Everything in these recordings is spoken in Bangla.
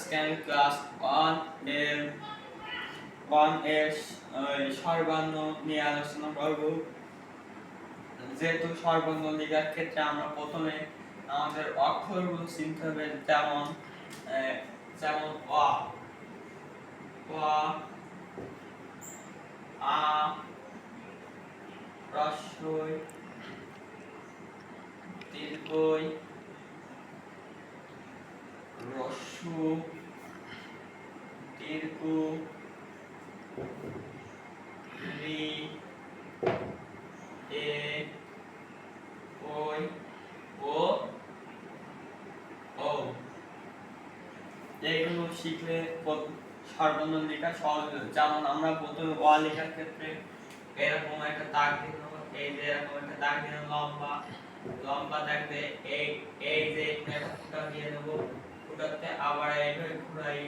আজকে আমি ক্লাস 1 এর স্বরবর্ণ নিয়ে আলোচনা করব। যেহেতু স্বরবর্ণ লেখার ক্ষেত্রে আমরা প্রথমে আমাদের অক্ষরগুলো চিনতে হবে, যেমন অ, ক, আ, হ্রস্বই, দীর্ঘই, হ্রস্ব, দীর্ঘ, রি, এ, ওই, ও, ও। এইগুলো শিখলে স্বরবর্ণ লেখা সহজ হবে। যেমন আমরা প্রথমে অ লেখার ক্ষেত্রে এরকম একটা দাগ দিয়ে নেব, এই যে এরকম একটা দাগ দিয়ে লম্বা লম্বা দাগ দিয়ে এই যে একটা ফুটা দিয়ে নেব, ফুটাতে আবার এইভাবে ঘুরাই,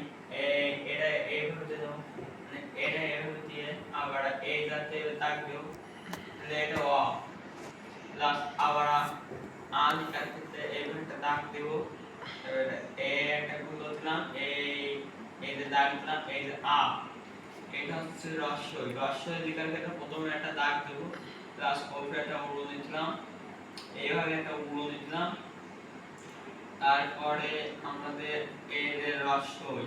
এটা এইভাবে দিয়ে দেবো, এটা এইভাবে দিয়ে আবার এই যাতে দাগ দেব, এটা অ। প্লাস আবার আ লেখার ক্ষেত্রে এইভাবে একটা দাগ দেব, একটা গুলো দিলাম, এই যে দাগ দিলাম, এই যে আ, এটা হচ্ছে হ্রস্বই। হ্রস্বই লেখার ক্ষেত্রে প্রথমে একটা দাগ দেব, প্লাস উপরে একটা উড়ো দিলাম, এইভাবে একটা উড়ো দিলাম। তারপরে আমাদের এই যে হ্রস্বই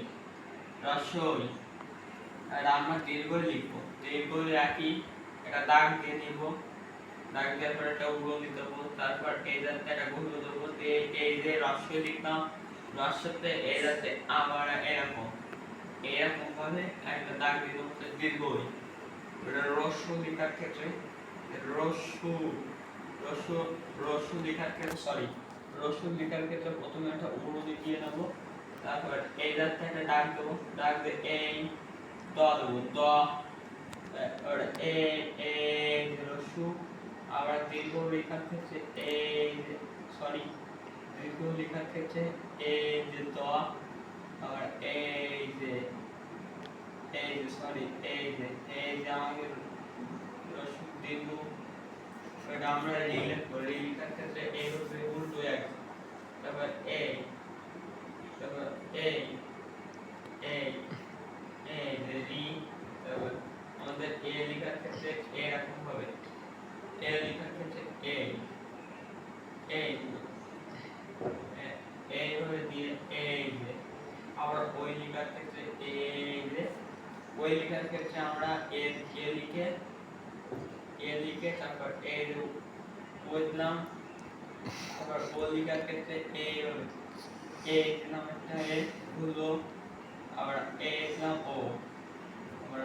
আর আমরা দীর্ঘই লিখবো। দীর্ঘই একই একটা দাগ দিয়ে নিব, দাগ দেওয়ার পর একটা উড়ো দিতে দেবো, তারপর এই যাতে একটা গুলো দেবো, এই যে হ্রস্বই লিখলাম, হ্রস্বতে এই যাতে আবার এরকম ভাবে একটা দাগ দিয়ে দেবো, দীর্ঘই। এটা হ্রস্ব লেখার ক্ষেত্রে হ্রস্ব লেখার ক্ষেত্রে প্রথমে একটা উড়ো দিয়ে নেবো, তারপর এই যাতে একটা দাগ দেবো, দাগ দিয়ে এই দ দেবো, দ, তারপর এই হ্রস্ব। আবার দীর্ঘ লেখার ক্ষেত্রে দীর্ঘ লেখার ক্ষেত্রে এই যে দ, আবার এই যে আমাদের দীর্ঘ, এটা আমরা লেখার ক্ষেত্রে এই হচ্ছে উল্টো এক, তারপর তারপর রি, তারপর আমাদের এ লেখার ক্ষেত্রে এরকম হবে, এ লেখার ক্ষেত্রে এইভাবে দিয়ে এই যে, আবার ওই লেখার ক্ষেত্রে ওই লেখার ক্ষেত্রে আমরা এ লিখে তারপর এই যে ওই দিলাম, আবার ও লেখার ক্ষেত্রে এই দিলাম একটা হলো, আবার দিলাম ও, আবার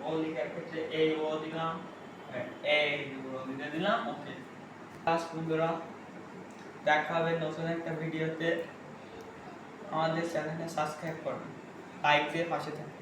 ও লেখার ক্ষেত্রে এই ও দিলাম, এই দিলাম। ওকে ক্লাস বন্ধুরা, দেখা হবে নতুন একটা ভিডিওতে। আমাদের চ্যানেলটা সাবস্ক্রাইব করুন, লাইক দিয়ে পাশে থাকুন।